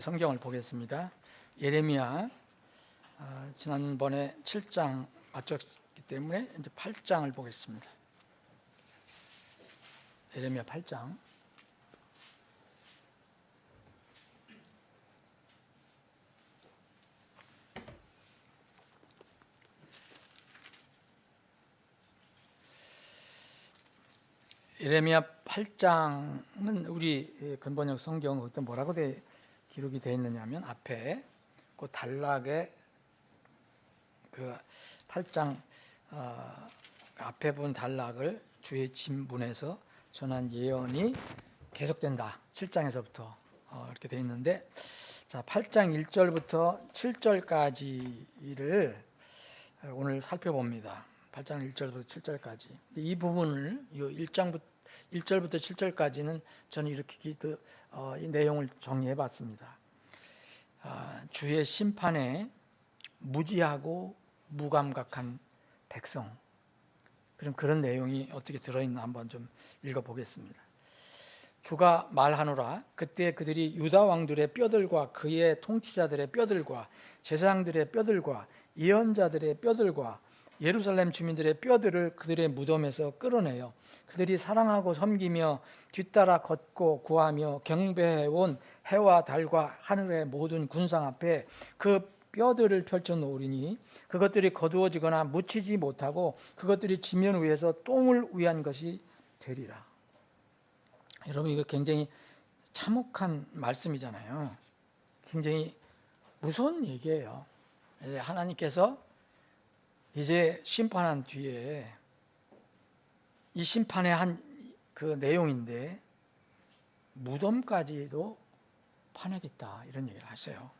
성경을 보겠습니다. 예레미야 지난번에 7장 마쳤기 때문에 이제 8장을 보겠습니다. 예레미야 8장. 예레미야 8장은 우리 근본역 성경 어떤 뭐라고 기록이 되어 있느냐면 앞에 그 단락에 그 8장 앞에 본 단락을 주의 진문에서 전한 예언이 계속된다. 7장에서부터 이렇게 되어 있는데, 자 8장 1절부터 7절까지를 오늘 살펴봅니다. 8장 1절부터 7절까지. 이 부분을 이 1절부터 7절까지는 저는 이렇게 이 내용을 정리해 봤습니다. 주의 심판에 무지하고 무감각한 백성. 그럼 그런 내용이 어떻게 들어있나 한번 좀 읽어보겠습니다. 주가 말하노라. 그때 그들이 유다 왕들의 뼈들과 그의 통치자들의 뼈들과 제사장들의 뼈들과 예언자들의 뼈들과 예루살렘 주민들의 뼈들을 그들의 무덤에서 끌어내요. 그들이 사랑하고 섬기며 뒤따라 걷고 구하며 경배해온 해와 달과 하늘의 모든 군상 앞에 그 뼈들을 펼쳐 놓으리니 그것들이 거두어지거나 묻히지 못하고 그것들이 지면 위에서 똥을 위한 것이 되리라. 여러분, 이거 굉장히 참혹한 말씀이잖아요. 굉장히 무서운 얘기예요. 하나님께서 이제 심판한 뒤에 이 심판의 한 그 내용인데 무덤까지도 파내겠다 이런 얘기를 하세요.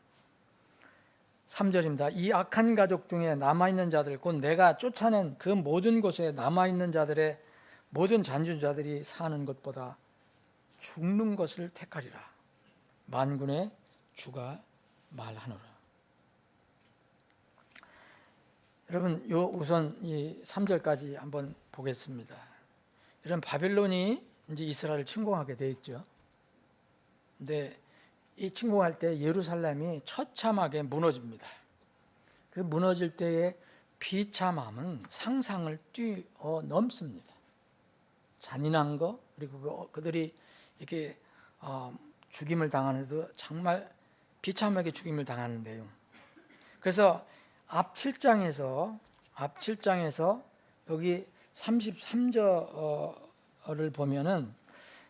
3절입니다. 이 악한 가족 중에 남아있는 자들 곧 내가 쫓아낸 그 모든 곳에 남아있는 자들의 모든 잔주자들이 사는 것보다 죽는 것을 택하리라. 만군의 주가 말하노라. 여러분, 우선 이 3절까지 한번 보겠습니다. 이런 바벨론이 이제 이스라엘을 침공하게 돼 있죠. 근데 이 침공할 때 예루살렘이 처참하게 무너집니다. 그 무너질 때의 비참함은 상상을 뛰어넘습니다. 잔인한 거, 그리고 그들이 이렇게 죽임을 당하는데도 정말 비참하게 죽임을 당하는 내용. 그래서 앞 7장에서 여기 33절을 보면은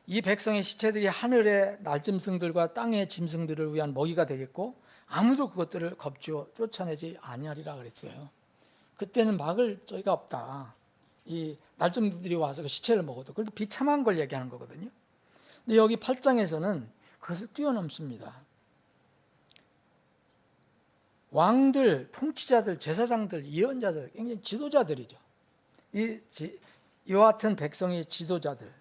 이 백성의 시체들이 하늘의 날짐승들과 땅의 짐승들을 위한 먹이가 되겠고 아무도 그것들을 겁주어 쫓아내지 아니하리라 그랬어요. 그때는 막을 저희가 없다. 이 날짐승들이 와서 그 시체를 먹어도 그렇게 비참한 걸 얘기하는 거거든요. 근데 여기 8장에서는 그것을 뛰어넘습니다. 왕들, 통치자들, 제사장들, 예언자들, 굉장히 지도자들이죠. 이와 같은 백성의 지도자들,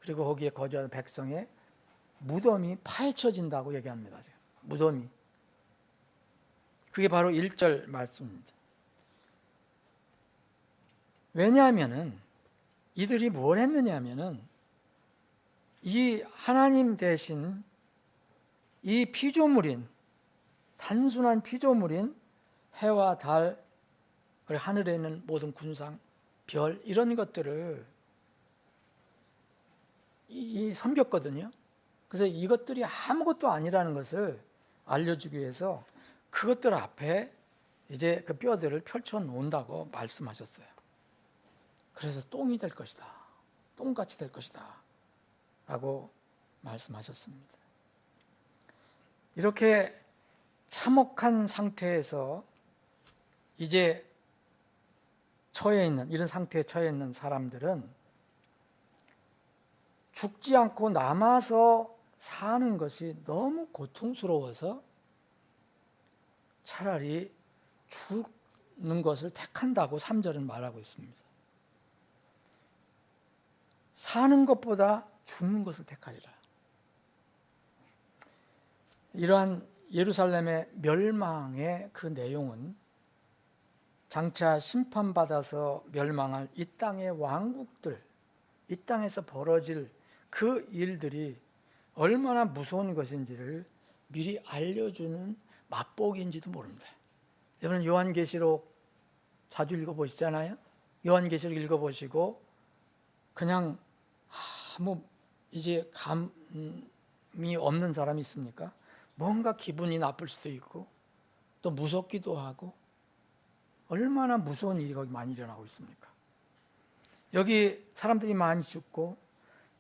그리고 거기에 거주하는 백성의 무덤이 파헤쳐진다고 얘기합니다. 무덤이. 그게 바로 1절 말씀입니다. 왜냐하면은 이들이 뭘 했느냐면은 이 하나님 대신 이 피조물인, 단순한 피조물인 해와 달, 그리고 하늘에 있는 모든 군상, 별 이런 것들을 섬겼거든요. 그래서 이것들이 아무것도 아니라는 것을 알려주기 위해서 그것들 앞에 이제 그 뼈들을 펼쳐 놓는다고 말씀하셨어요. 그래서 똥이 될 것이다. 똥같이 될 것이다. 라고 말씀하셨습니다. 이렇게 참혹한 상태에서 이제 이런 상태에 처해 있는 사람들은 죽지 않고 남아서 사는 것이 너무 고통스러워서 차라리 죽는 것을 택한다고 3절은 말하고 있습니다. 사는 것보다 죽는 것을 택하리라. 이러한 예루살렘의 멸망의 그 내용은 장차 심판받아서 멸망할 이 땅의 왕국들, 이 땅에서 벌어질 그 일들이 얼마나 무서운 것인지를 미리 알려주는 맛보기인지도 모릅니다. 여러분 요한계시록 자주 읽어보시잖아요. 요한계시록 읽어보시고 그냥 아무 이제 감이 없는 사람이 있습니까? 뭔가 기분이 나쁠 수도 있고 또 무섭기도 하고 얼마나 무서운 일이 거기 많이 일어나고 있습니까? 여기 사람들이 많이 죽고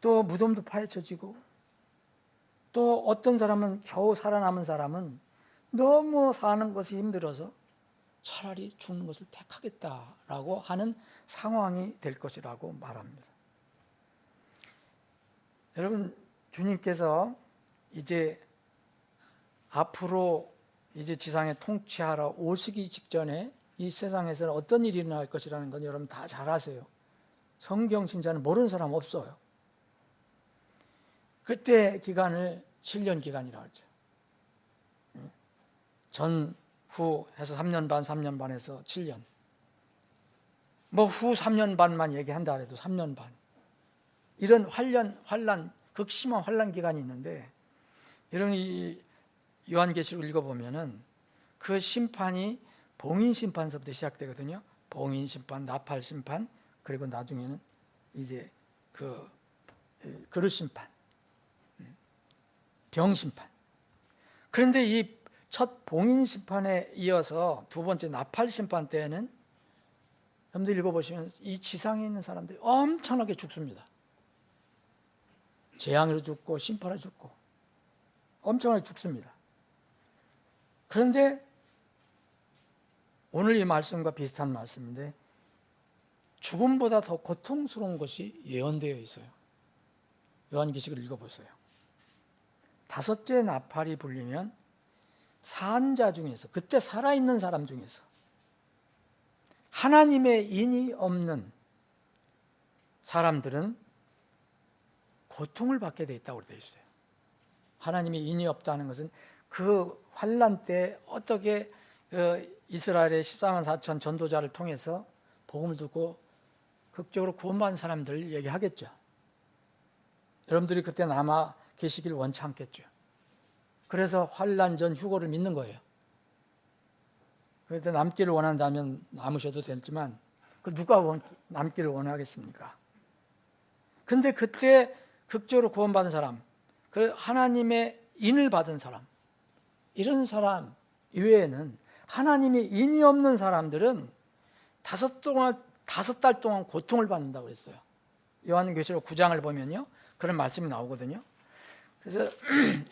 또 무덤도 파헤쳐지고 또 어떤 사람은 겨우 살아남은 사람은 너무 사는 것이 힘들어서 차라리 죽는 것을 택하겠다라고 하는 상황이 될 것이라고 말합니다. 여러분 주님께서 이제 앞으로 이제 지상에 통치하러 오시기 직전에 이 세상에서는 어떤 일이 일어날 것이라는 건 여러분 다 잘 아세요. 성경 신자는 모르는 사람 없어요. 그때 기간을 7년 기간이라고 하죠. 전후 해서 3년 반, 3년 반에서 7년. 뭐 후 3년 반만 얘기한다 해도 3년 반. 이런 환란, 극심한 환란 기간이 있는데 여러분 이 요한계시록 읽어보면은 그 심판이 봉인 심판서부터 시작되거든요. 봉인 심판, 나팔 심판, 그리고 나중에는 이제 그 그릇 심판, 병 심판. 그런데 이 첫 봉인 심판에 이어서 두 번째 나팔 심판 때에는 여러분들 읽어보시면 이 지상에 있는 사람들이 엄청나게 죽습니다. 재앙으로 죽고 심판으로 죽고 엄청나게 죽습니다. 그런데 오늘 이 말씀과 비슷한 말씀인데 죽음보다 더 고통스러운 것이 예언되어 있어요. 요한계시록을 읽어보세요. 다섯째 나팔이 불리면 산자 중에서 그때 살아있는 사람 중에서 하나님의 인이 없는 사람들은 고통을 받게 되어 있다고 되어 있어요. 하나님의 인이 없다는 것은 그 환란 때 어떻게 이스라엘의 14만 4천 전도자를 통해서 복음을 듣고 극적으로 구원받은 사람들 얘기하겠죠. 여러분들이 그때 남아 계시길 원치 않겠죠. 그래서 환란 전 휴거를 믿는 거예요. 그런데 남기를 원한다면 남으셔도 되지만 누가 남기를 원하겠습니까? 근데 그때 극적으로 구원받은 사람, 그 하나님의 인을 받은 사람, 이런 사람 이외에는 하나님의 인이 없는 사람들은 5달 동안 고통을 받는다고 그랬어요. 요한계시록 9장을 보면요, 그런 말씀이 나오거든요. 그래서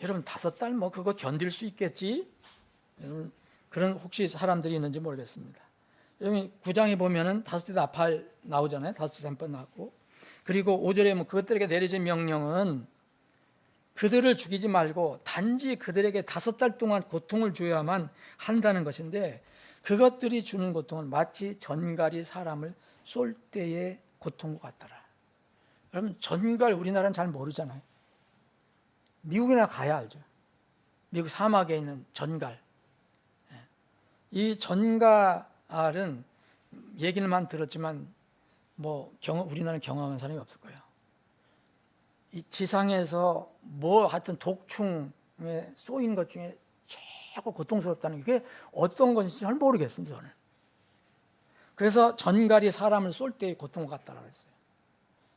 여러분 5달 뭐 그거 견딜 수 있겠지? 여러분 그런 혹시 사람들이 있는지 모르겠습니다. 여기 9장에 보면은 5대 나팔 나오잖아요. 5대 산파 나오고, 그리고 5절에 뭐 그것들에게 내려진 명령은 그들을 죽이지 말고 단지 그들에게 5달 동안 고통을 줘야만 한다는 것인데, 그것들이 주는 고통은 마치 전갈이 사람을 쏠 때의 고통과 같더라. 여러분 전갈 우리나라는 잘 모르잖아요. 미국이나 가야 알죠. 미국 사막에 있는 전갈. 이 전갈은 얘기를만 들었지만 뭐 우리나라는 경험한 사람이 없을 거예요. 이 지상에서 뭐 하여튼 독충에 쏘인 것 중에 최고 고통스럽다는 게 어떤 건지 잘 모르겠습니다, 저는. 그래서 전갈이 사람을 쏠 때의 고통 같다고 했어요.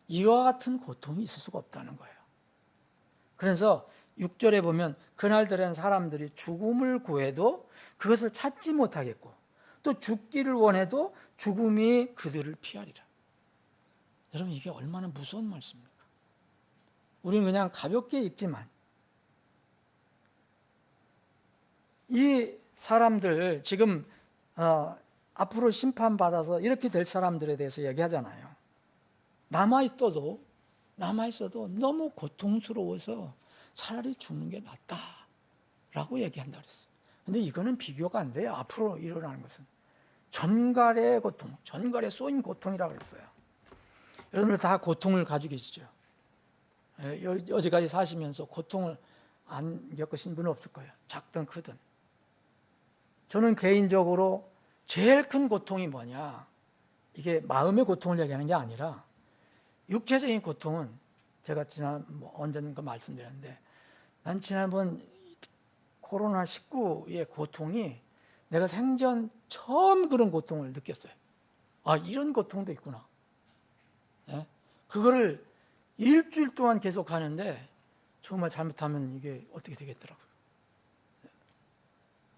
이와 같은 고통이 있을 수가 없다는 거예요. 그래서 6절에 보면 그날들에는 사람들이 죽음을 구해도 그것을 찾지 못하겠고 또 죽기를 원해도 죽음이 그들을 피하리라. 여러분 이게 얼마나 무서운 말씀입니까? 우리는 그냥 가볍게 읽지만 이 사람들 지금 앞으로 심판받아서 이렇게 될 사람들에 대해서 얘기하잖아요. 남아있어도 너무 고통스러워서 차라리 죽는 게 낫다라고 얘기한다 그랬어요. 근데 이거는 비교가 안 돼요. 앞으로 일어나는 것은 전갈의 고통, 전갈에 쏘인 고통이라고 그랬어요. 여러분들 다 고통을 가지고 계시죠. 여지까지 사시면서 고통을 안 겪으신 분은 없을 거예요. 작든 크든. 저는 개인적으로 제일 큰 고통이 뭐냐, 이게 마음의 고통을 얘기하는 게 아니라 육체적인 고통은 제가 지난 언젠가 말씀드렸는데 난 지난번 코로나19의 고통이 내가 생전 처음 그런 고통을 느꼈어요. 아, 이런 고통도 있구나. 예? 그거를 일주일 동안 계속 하는데 정말 잘못하면 이게 어떻게 되겠더라고요.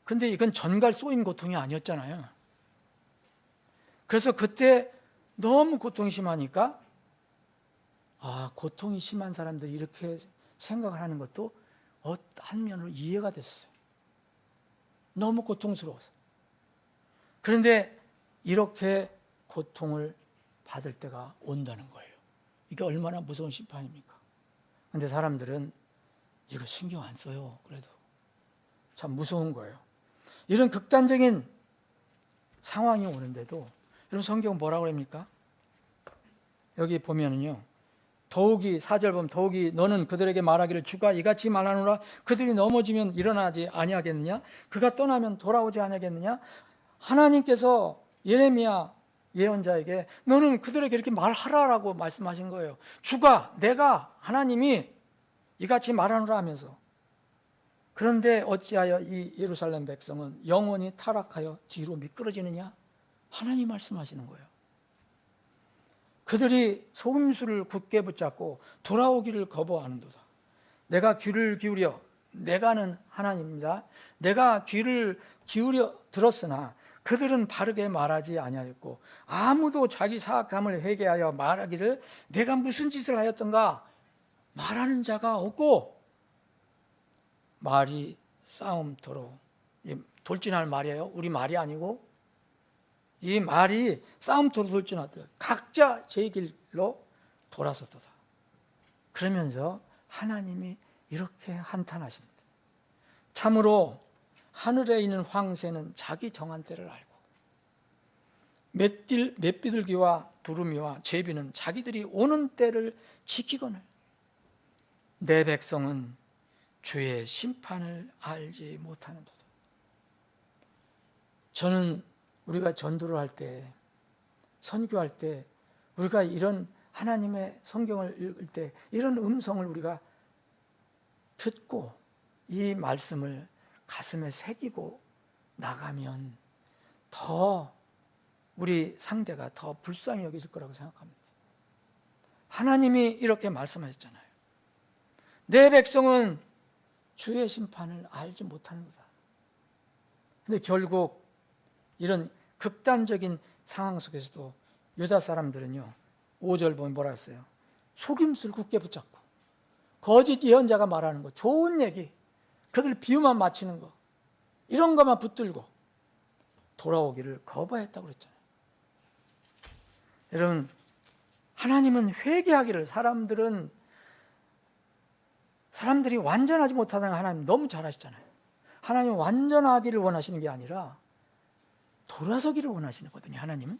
근데 이건 전갈 쏘인 고통이 아니었잖아요. 그래서 그때 너무 고통이 심하니까 아, 고통이 심한 사람들이 이렇게 생각을 하는 것도 한 면으로 이해가 됐어요. 너무 고통스러워서. 그런데 이렇게 고통을 받을 때가 온다는 거예요. 이게 얼마나 무서운 심판입니까? 그런데 사람들은 이거 신경 안 써요. 그래도 참 무서운 거예요. 이런 극단적인 상황이 오는데도 여러분 성경 뭐라고 합니까? 여기 보면은요, 더욱이 4절 보면 더욱이 너는 그들에게 말하기를 주가 이같이 말하노라. 그들이 넘어지면 일어나지 아니하겠느냐? 그가 떠나면 돌아오지 아니하겠느냐? 하나님께서 예레미야 예언자에게 너는 그들에게 이렇게 말하라라고 말씀하신 거예요. 주가, 내가, 하나님이 이같이 말하노라 하면서. 그런데 어찌하여 이 예루살렘 백성은 영원히 타락하여 뒤로 미끄러지느냐? 하나님 말씀하시는 거예요. 그들이 속임수를 굳게 붙잡고 돌아오기를 거부하는도다. 내가 귀를 기울여, 내가는 하나님입니다. 내가 귀를 기울여 들었으나 그들은 바르게 말하지 아니하였고 아무도 자기 사악함을 회개하여 말하기를 내가 무슨 짓을 하였던가 말하는 자가 없고 말이 싸움터로, 돌진할 말이에요. 우리 말이 아니고 이 말이 싸움터로 돌진하더라. 각자 제 길로 돌아섰도다. 그러면서 하나님이 이렇게 한탄하십니다. 참으로 하늘에 있는 황새는 자기 정한 때를 알고 맷비둘기와 두루미와 제비는 자기들이 오는 때를 지키거늘 내 백성은 주의 심판을 알지 못하는도다. 저는 우리가 전도를 할 때, 선교할 때, 우리가 이런 하나님의 성경을 읽을 때 이런 음성을 우리가 듣고 이 말씀을 가슴에 새기고 나가면 더 우리 상대가 더 불쌍히 여기실 거라고 생각합니다. 하나님이 이렇게 말씀하셨잖아요. 내 백성은 주의 심판을 알지 못하는 거다. 근데 결국 이런 극단적인 상황 속에서도 유다 사람들은요, 5절 보면 뭐라 했어요? 속임수를 굳게 붙잡고 거짓 예언자가 말하는 거, 좋은 얘기, 그들 비유만 맞히는 거, 이런 것만 붙들고 돌아오기를 거부했다고 그랬잖아요. 여러분, 하나님은 회개하기를, 사람들이 완전하지 못하다는 하나님 너무 잘 아시잖아요. 하나님은 완전하기를 원하시는 게 아니라 돌아서기를 원하시는 거거든요. 하나님은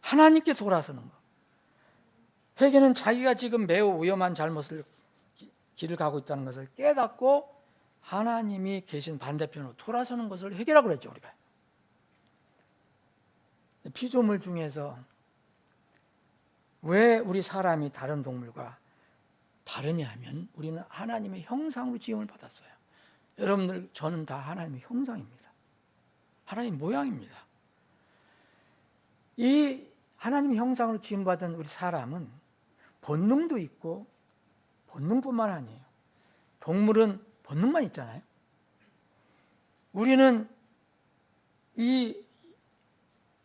하나님께 돌아서는 거. 회개는 자기가 지금 매우 위험한 길을 가고 있다는 것을 깨닫고 하나님이 계신 반대편으로 돌아서는 것을 회개라고 그랬죠. 우리가 피조물 중에서 왜 우리 사람이 다른 동물과 다르냐 하면 우리는 하나님의 형상으로 지음을 받았어요. 여러분들, 저는 다 하나님의 형상입니다. 하나님 모양입니다. 이 하나님의 형상으로 지음받은 우리 사람은 본능도 있고, 본능뿐만 아니에요. 동물은 본능만 있잖아요. 우리는 이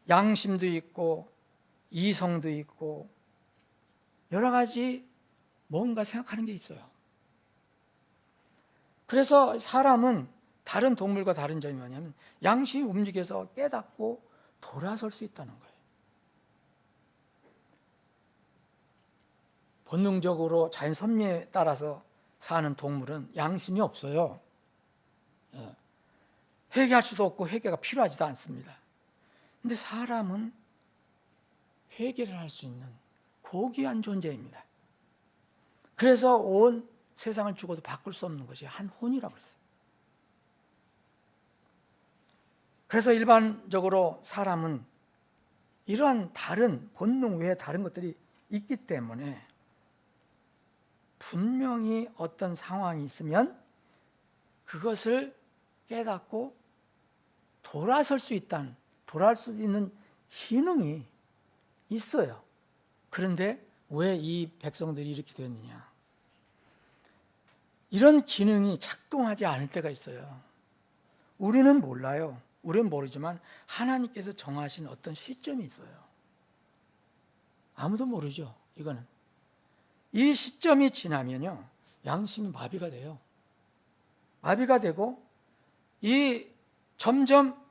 양심도 있고 이성도 있고 여러 가지 뭔가 생각하는 게 있어요. 그래서 사람은 다른 동물과 다른 점이 뭐냐면 양심이 움직여서 깨닫고 돌아설 수 있다는 거예요. 본능적으로 자연 섭리에 따라서 사는 동물은 양심이 없어요. 회개할 수도 없고 회개가 필요하지도 않습니다. 근데 사람은 회개를 할 수 있는 고귀한 존재입니다. 그래서 온 세상을 주고도 바꿀 수 없는 것이 한 혼이라고 했어요. 그래서 일반적으로 사람은 이러한 다른 본능 외에 다른 것들이 있기 때문에 분명히 어떤 상황이 있으면 그것을 깨닫고 돌아설 수 있는 기능이 있어요. 그런데 왜 이 백성들이 이렇게 됐느냐? 이런 기능이 작동하지 않을 때가 있어요. 우리는 몰라요. 우리는 모르지만 하나님께서 정하신 어떤 시점이 있어요. 아무도 모르죠. 이거는. 이 시점이 지나면요, 양심이 마비가 돼요. 마비가 되고 이 점점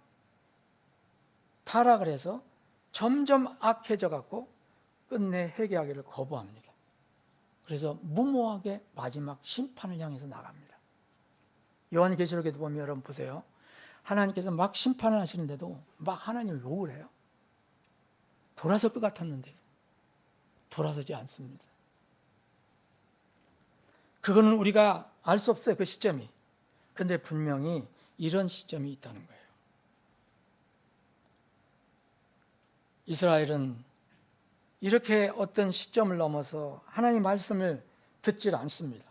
타락을 해서 점점 악해져 갖고 끝내 회개하기를 거부합니다. 그래서 무모하게 마지막 심판을 향해서 나갑니다. 요한계시록에도 보면 여러분 보세요. 하나님께서 막 심판을 하시는데도 막 하나님을 욕을 해요. 돌아설 것 같았는데도 돌아서지 않습니다. 그거는 우리가 알 수 없어요. 그 시점이. 그런데 분명히 이런 시점이 있다는 거예요. 이스라엘은 이렇게 어떤 시점을 넘어서 하나님 말씀을 듣질 않습니다.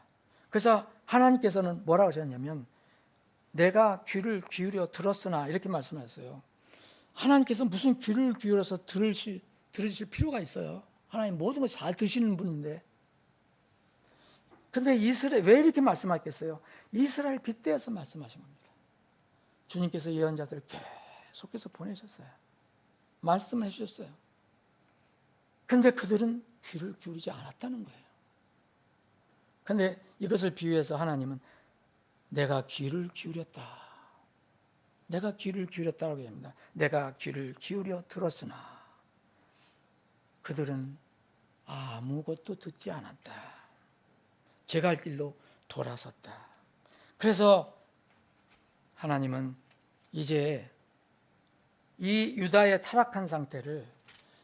그래서 하나님께서는 뭐라고 하셨냐면 내가 귀를 기울여 들었으나 이렇게 말씀하셨어요. 하나님께서 무슨 귀를 기울여서 들으실 필요가 있어요. 하나님 모든 걸 잘 드시는 분인데. 근데 이스라엘 왜 이렇게 말씀하셨겠어요? 이스라엘 빗대어서 말씀하신 겁니다. 주님께서 예언자들을 계속해서 보내셨어요. 말씀해 주셨어요. 근데 그들은 귀를 기울이지 않았다는 거예요. 근데 이것을 비유해서 하나님은 내가 귀를 기울였다. 내가 귀를 기울였다고 합니다. 내가 귀를 기울여 들었으나 그들은 아무것도 듣지 않았다. 제 갈 길로 돌아섰다. 그래서 하나님은 이제 이 유다의 타락한 상태를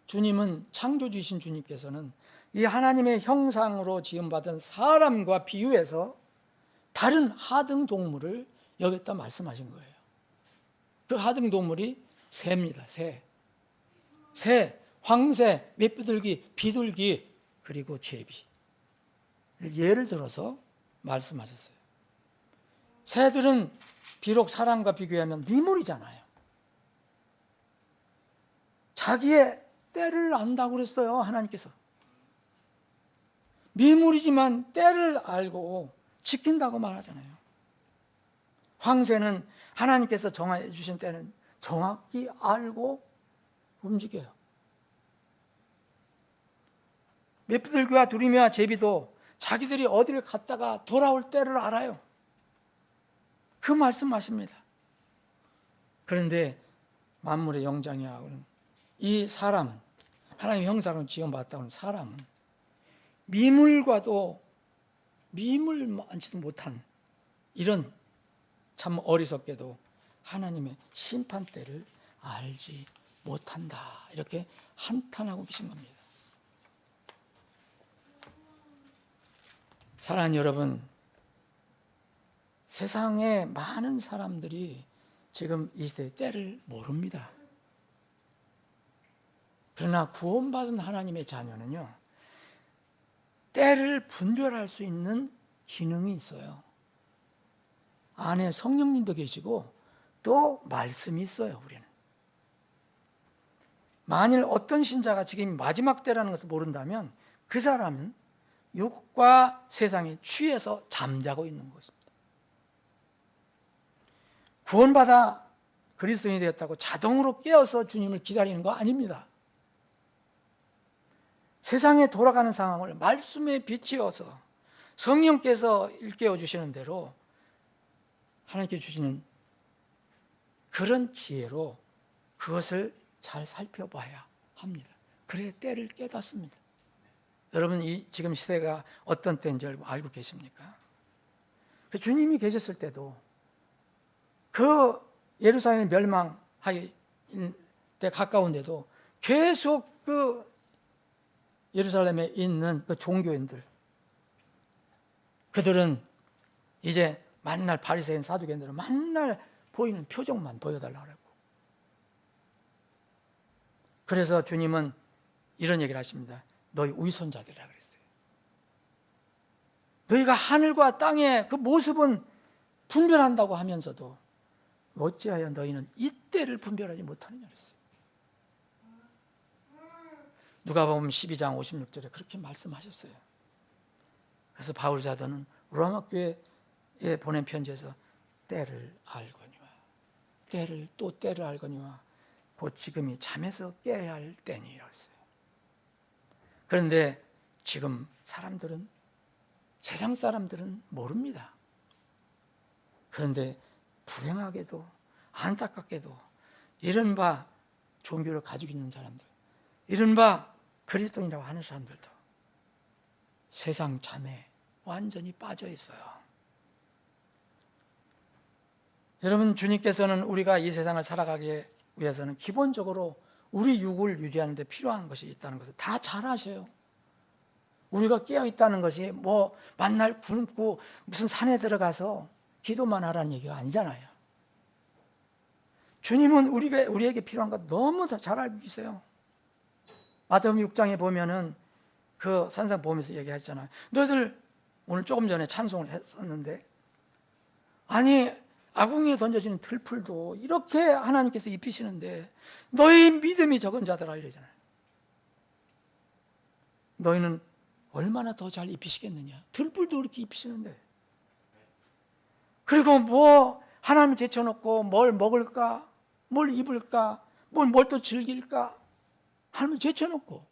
주님은 창조주신 주님께서는 이 하나님의 형상으로 지음받은 사람과 비유해서 다른 하등 동물을 여겼다 말씀하신 거예요. 그 하등 동물이 새입니다. 새, 황새, 맷비둘기, 비둘기, 그리고 제비. 예를 들어서 말씀하셨어요. 새들은 비록 사람과 비교하면 미물이잖아요. 자기의 때를 안다고 그랬어요. 하나님께서. 미물이지만 때를 알고 지킨다고 말하잖아요. 황새는 하나님께서 정해 주신 때는 정확히 알고 움직여요. 맷비둘기와 두루미와 제비도 자기들이 어디를 갔다가 돌아올 때를 알아요. 그 말씀하십니다. 그런데 만물의 영장이야 이 사람은 하나님의 형상으로 지음받았다고 하는 사람은 미물과도 미물 많지도 못한 이런 참 어리석게도 하나님의 심판대를 알지 못한다. 이렇게 한탄하고 계신 겁니다. 사랑하는 여러분, 세상에 많은 사람들이 지금 이 시대의 때를 모릅니다. 그러나 구원받은 하나님의 자녀는요, 때를 분별할 수 있는 기능이 있어요. 안에 성령님도 계시고 또 말씀이 있어요. 우리는 만일 어떤 신자가 지금 마지막 때라는 것을 모른다면 그 사람은 육과 세상에 취해서 잠자고 있는 것입니다. 구원받아 그리스도인이 되었다고 자동으로 깨어서 주님을 기다리는 거 아닙니다. 세상에 돌아가는 상황을 말씀에 비추어서 성령께서 일깨워 주시는 대로 하나님께 주시는 그런 지혜로 그것을 잘 살펴봐야 합니다. 그래야 때를 깨닫습니다. 여러분, 지금 시대가 어떤 때인지 알고 계십니까? 주님이 계셨을 때도 그 예루살렘 멸망하기 때 가까운데도 계속 그 예루살렘에 있는 그 종교인들, 그들은 이제 만날 바리새인 사두개인들은 만날 보이는 표정만 보여달라고 그러고, 그래서 주님은 이런 얘기를 하십니다. 너희 위선자들이라 그랬어요. 너희가 하늘과 땅의 그 모습은 분별한다고 하면서도 어찌하여 너희는 이때를 분별하지 못하느냐 그랬어요. 누가복음 12장 56절에 그렇게 말씀하셨어요. 그래서 바울 사도는 로마 교회에 보낸 편지에서 때를 알거니와 때를 알거니와 곧 지금이 잠에서 깨야 할 때니라고 했어요. 그런데 지금 세상 사람들은 모릅니다. 그런데 불행하게도 안타깝게도 이른바 종교를 가지고 있는 사람들, 이른바 그리스도인이라고 하는 사람들도 세상 잠에 완전히 빠져 있어요. 여러분, 주님께서는 우리가 이 세상을 살아가기 위해서는 기본적으로 우리 육을 유지하는 데 필요한 것이 있다는 것을 다 잘 아셔요. 우리가 깨어 있다는 것이 뭐 만날 굶고 무슨 산에 들어가서 기도만 하라는 얘기가 아니잖아요. 주님은 우리에게 필요한 것 너무 잘 알고 계세요. 마태복음 6장에 보면은 그 산상 보면서 얘기하잖아요. 너희들 오늘 조금 전에 찬송을 했었는데, 아니 아궁이에 던져지는 들풀도 이렇게 하나님께서 입히시는데 너희 믿음이 적은 자들아 이러잖아요. 너희는 얼마나 더 잘 입히시겠느냐. 들풀도 이렇게 입히시는데. 그리고 뭐 하나님 제쳐놓고 뭘 먹을까, 뭘 입을까, 뭘 또 즐길까 하나님을 제쳐놓고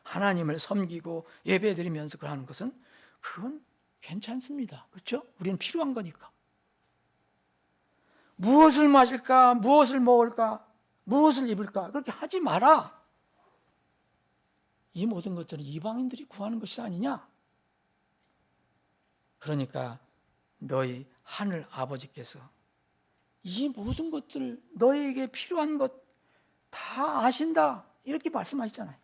하나님을 섬기고 예배드리면서 그러는 것은 그건 괜찮습니다. 그렇죠? 우리는 필요한 거니까. 무엇을 마실까, 무엇을 먹을까, 무엇을 입을까 그렇게 하지 마라. 이 모든 것들은 이방인들이 구하는 것이 아니냐. 그러니까 너희 하늘 아버지께서 이 모든 것들 너희에게 필요한 것 다 아신다 이렇게 말씀하시잖아요.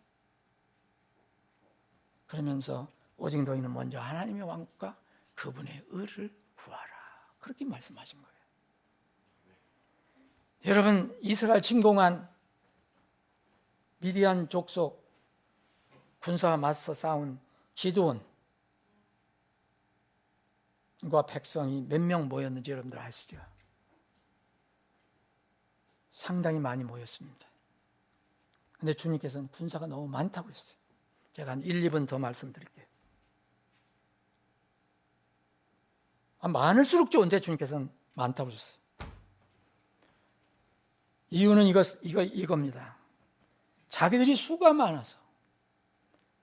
그러면서 오직 너희는 먼저 하나님의 왕국과 그분의 의를 구하라 그렇게 말씀하신 거예요. 여러분, 이스라엘 침공한 미디안 족속 군사와 맞서 싸운 기드온과 백성이 몇 명 모였는지 여러분들 아시죠? 상당히 많이 모였습니다. 근데 주님께서는 군사가 너무 많다고 그랬어요. 제가 한 1, 2분 더 말씀드릴게요. 많을수록 좋은데 주님께서는 많다고 그랬어요. 이유는 이겁니다. 자기들이 수가 많아서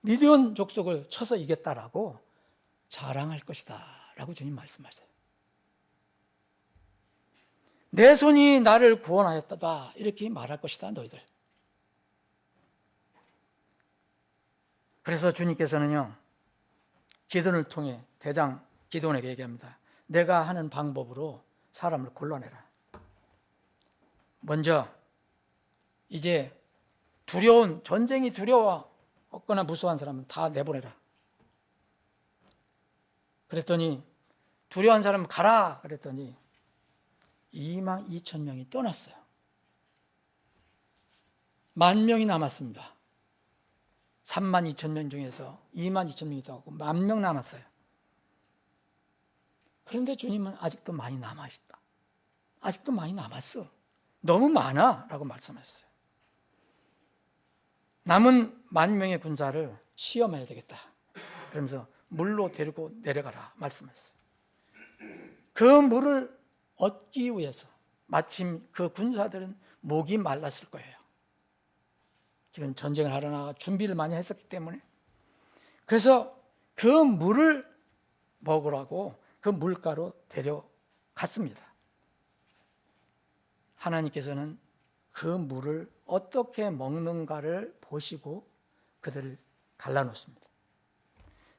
미디안 족속을 쳐서 이겼다라고 자랑할 것이다 라고 주님 말씀하세요. 내 손이 나를 구원하였다 이렇게 말할 것이다 너희들. 그래서 주님께서는요 기드온을 통해 대장 기드온에게 얘기합니다. 내가 하는 방법으로 사람을 골라내라. 먼저 이제 전쟁이 두려웠거나 무서워한 사람은 다 내보내라. 그랬더니 두려워한 사람은 가라 그랬더니 22,000명이 떠났어요. 10,000명이 남았습니다. 32,000명 중에서 22,000명이 떠가고 10,000명 남았어요. 그런데 주님은 아직도 많이 남아있다. 아직도 많이 남았어. 너무 많아 라고 말씀하셨어요. 남은 10,000명의 군사를 시험해야 되겠다. 그러면서 물로 데리고 내려가라 말씀하셨어요. 그 물을 얻기 위해서 마침 그 군사들은 목이 말랐을 거예요. 지금 전쟁을 하러 나가 준비를 많이 했었기 때문에. 그래서 그 물을 먹으라고 그 물가로 데려갔습니다. 하나님께서는 그 물을 어떻게 먹는가를 보시고 그들을 갈라놓습니다.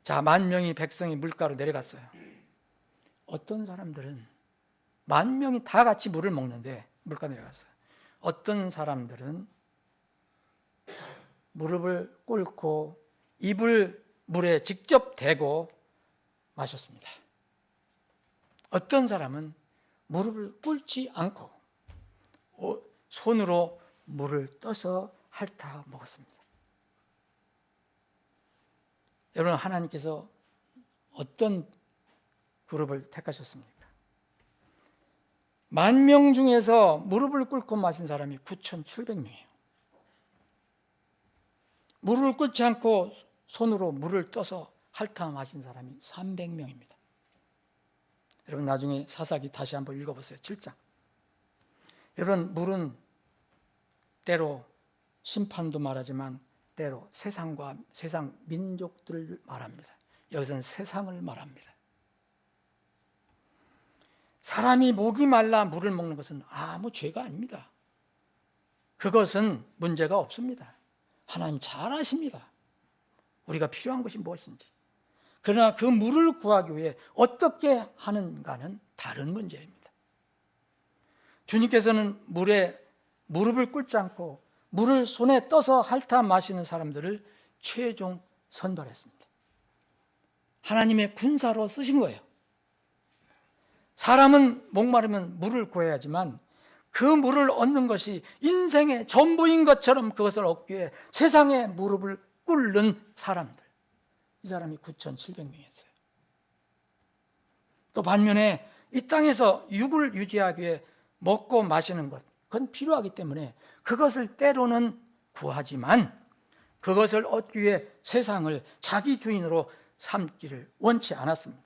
자, 10,000명이 백성이 물가로 내려갔어요. 어떤 사람들은 10,000명이 다 같이 물을 먹는데 물가 내려갔어요. 어떤 사람들은 무릎을 꿇고 입을 물에 직접 대고 마셨습니다. 어떤 사람은 무릎을 꿇지 않고 손으로 물을 떠서 핥아 먹었습니다. 여러분, 하나님께서 어떤 그룹을 택하셨습니까? 10,000명 중에서 무릎을 꿇고 마신 사람이 9,700명이에요. 무릎을 꿇지 않고 손으로 물을 떠서 핥아 마신 사람이 300명입니다. 여러분 나중에 사사기 다시 한번 읽어보세요. 7장. 여러분 물은 때로 심판도 말하지만 때로 세상과 세상 민족들을 말합니다. 여기서는 세상을 말합니다. 사람이 목이 말라 물을 먹는 것은 아무 죄가 아닙니다. 그것은 문제가 없습니다. 하나님 잘 아십니다. 우리가 필요한 것이 무엇인지. 그러나 그 물을 구하기 위해 어떻게 하는가는 다른 문제입니다. 주님께서는 물에 무릎을 꿇지 않고 물을 손에 떠서 핥아 마시는 사람들을 최종 선발했습니다. 하나님의 군사로 쓰신 거예요. 사람은 목마르면 물을 구해야지만 그 물을 얻는 것이 인생의 전부인 것처럼 그것을 얻기 위해 세상에 무릎을 꿇는 사람들, 이 사람이 9,700명이었어요. 또 반면에 이 땅에서 육을 유지하기 위해 먹고 마시는 것, 그건 필요하기 때문에 그것을 때로는 구하지만 그것을 얻기 위해 세상을 자기 주인으로 삼기를 원치 않았습니다.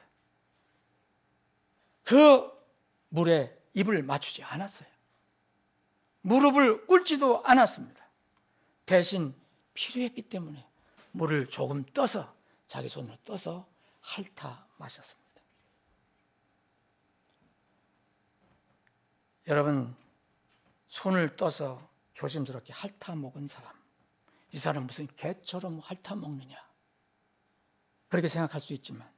그 물에 입을 맞추지 않았어요. 무릎을 꿇지도 않았습니다. 대신 필요했기 때문에 물을 조금 떠서 자기 손으로 떠서 핥아 마셨습니다. 여러분, 손을 떠서 조심스럽게 핥아 먹은 사람, 이 사람 무슨 개처럼 핥아 먹느냐, 그렇게 생각할 수 있지만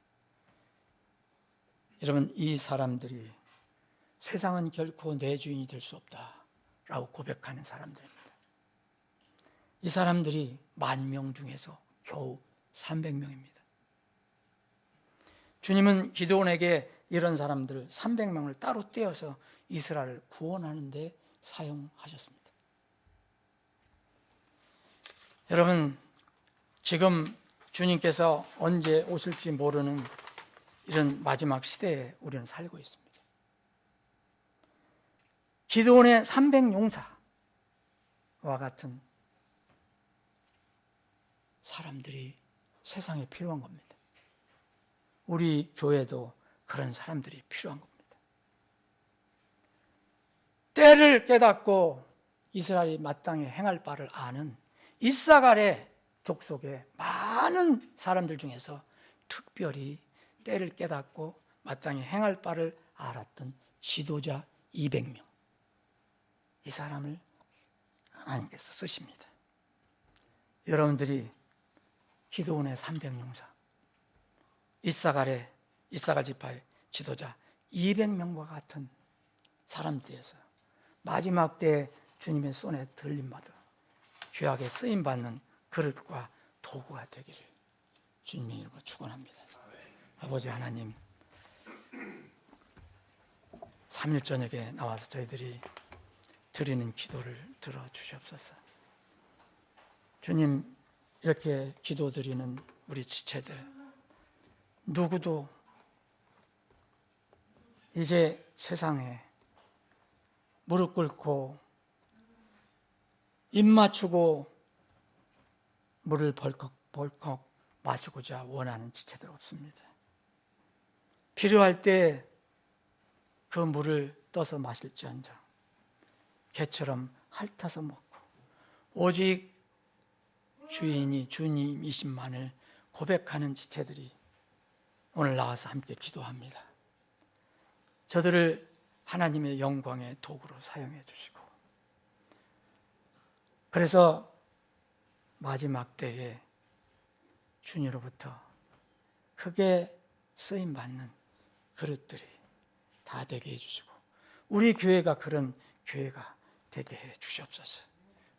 여러분, 이 사람들이 세상은 결코 내 주인이 될 수 없다라고 고백하는 사람들입니다. 이 사람들이 10,000명 중에서 겨우 300명입니다. 주님은 기드온에게 이런 사람들 300명을 따로 떼어서 이스라엘을 구원하는 데 사용하셨습니다. 여러분, 지금 주님께서 언제 오실지 모르는 이런 마지막 시대에 우리는 살고 있습니다. 기드온의 300용사와 같은 사람들이 세상에 필요한 겁니다. 우리 교회도 그런 사람들이 필요한 겁니다. 때를 깨닫고 이스라엘이 마땅히 행할 바를 아는 이사갈의 족속의 많은 사람들 중에서 특별히 때를 깨닫고 마땅히 행할 바를 알았던 지도자 200명, 이 사람을 하나님께서 쓰십니다. 여러분들이 기드온의 300용사, 이사갈 지파의 지도자 200명과 같은 사람들에서 마지막 때에 주님의 손에 들림받아 귀하게 쓰임받는 그릇과 도구가 되기를 주님의 이름으로 축원합니다. 아버지 하나님, 3일 저녁에 나와서 저희들이 드리는 기도를 들어주시옵소서. 주님, 이렇게 기도드리는 우리 지체들 누구도 이제 세상에 무릎 꿇고 입 맞추고 물을 벌컥벌컥 마시고자 원하는 지체들 없습니다. 필요할 때 그 물을 떠서 마실지언정 개처럼 핥아서 먹고 오직 주인이 주님이신만을 고백하는 지체들이 오늘 나와서 함께 기도합니다. 저들을 하나님의 영광의 도구로 사용해 주시고, 그래서 마지막 때에 주님으로부터 크게 쓰임받는 그릇들이 다 되게 해주시고 우리 교회가 그런 교회가 되게 해 주시옵소서.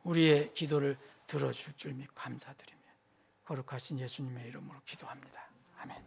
우리의 기도를 들어줄 줄 믿고 감사드리며 거룩하신 예수님의 이름으로 기도합니다. 아멘.